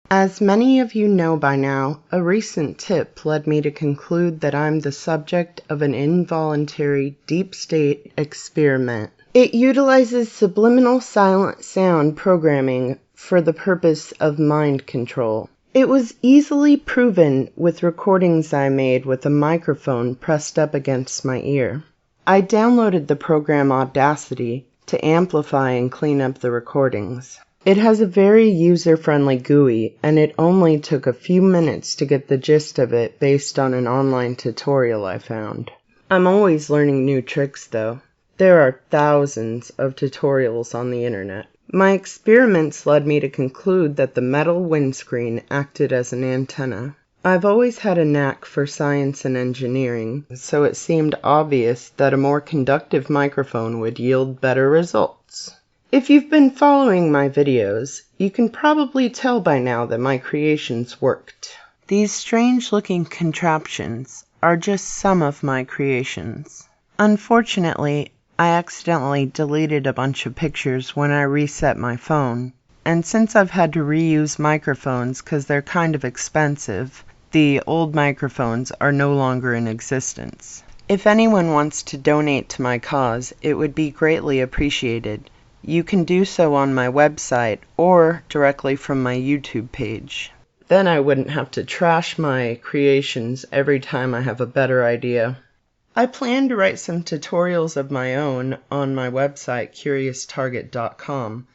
As many of you know by now, a recent tip led me to conclude that I'm the subject of an involuntary deep state experiment. It utilizes subliminal silent sound programming for the purpose of mind control. It was easily proven with recordings I made with a microphone pressed up against my ear. I downloaded the program Audacity to amplify and clean up the recordings. It has a very user-friendly GUI, and it only took a few minutes to get the gist of it based on an online tutorial I found. I'm always learning new tricks, though. There are thousands of tutorials on the internet. My experiments led me to conclude that the metal windscreen acted as an antenna. I've always had a knack for science and engineering, so it seemed obvious that a more conductive microphone would yield better results. If you've been following my videos, you can probably tell by now that my creations worked. These strange-looking contraptions are just some of my creations. Unfortunately, I accidentally deleted a bunch of pictures when I reset my phone, and since I've had to reuse microphones because they're kind of expensive, the old microphones are no longer in existence. If anyone wants to donate to my cause, it would be greatly appreciated. You can do so on my website or directly from my YouTube page. Then I wouldn't have to trash my creations every time I have a better idea. I plan to write some tutorials of my own on my website, curioustarget.com,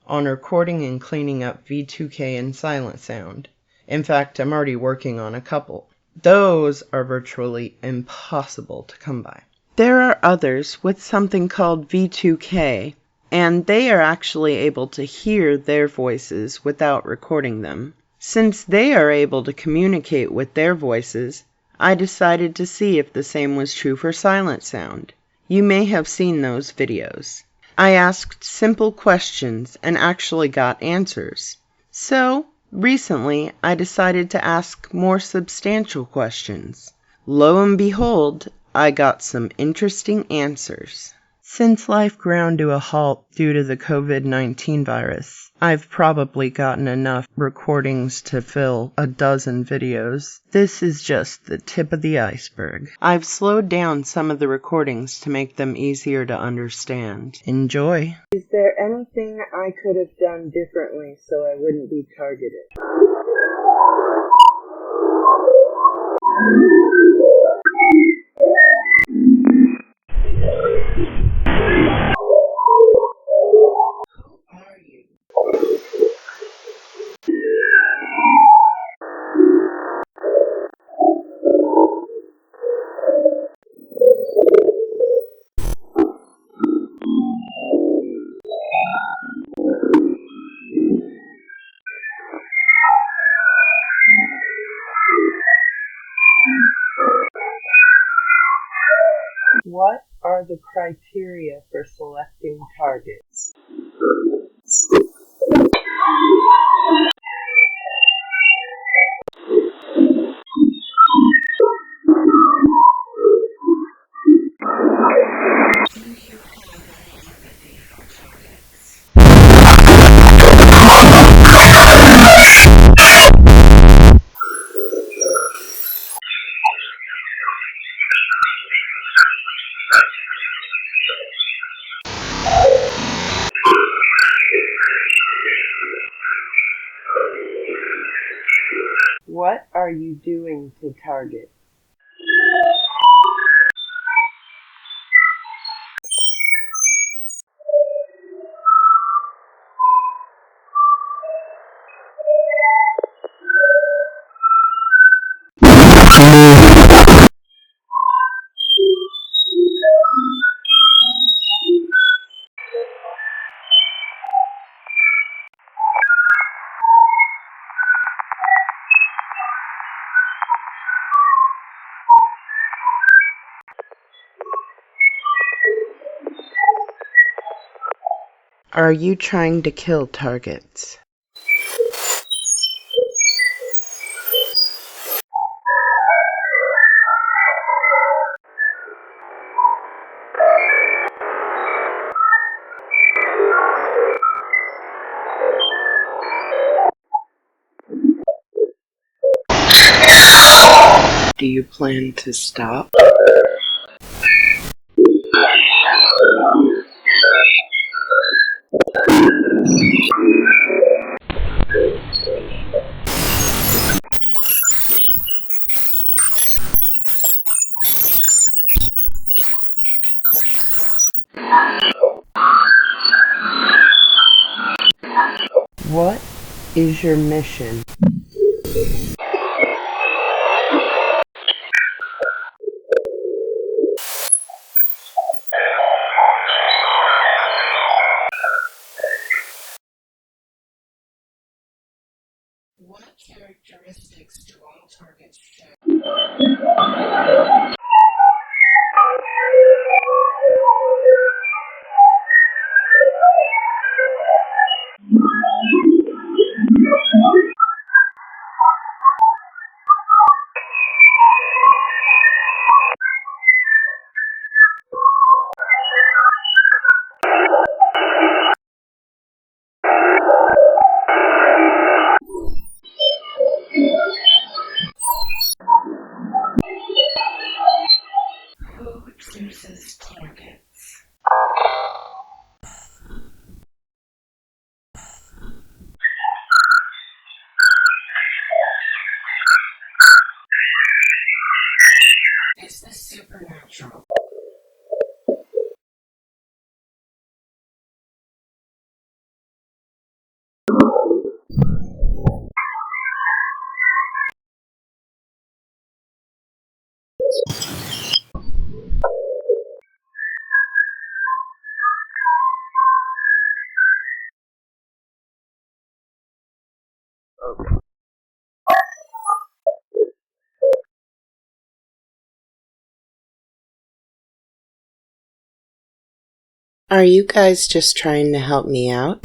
on recording and cleaning up V2K and silent sound. In fact, I'm already working on a couple. Those are virtually impossible to come by. There are others with something called V2K, and they are actually able to hear their voices without recording them. Since they are able to communicate with their voices, I decided to see if the same was true for silent sound. You may have seen those videos. I asked simple questions and actually got answers. So, recently, I decided to ask more substantial questions. Lo and behold, I got some interesting answers. Since life ground to a halt due to the COVID-19 virus, I've probably gotten enough recordings to fill a dozen videos. This is just the tip of the iceberg. I've slowed down some of the recordings to make them easier to understand. Enjoy. Is there anything I could have done differently so I wouldn't be targeted? What are the criteria for selecting targets? What are you doing to target? Are you trying to kill targets? Do you plan to stop? What is your mission? What characteristics do all targets share? Who chooses targets? Is this supernatural? Are you guys just trying to help me out?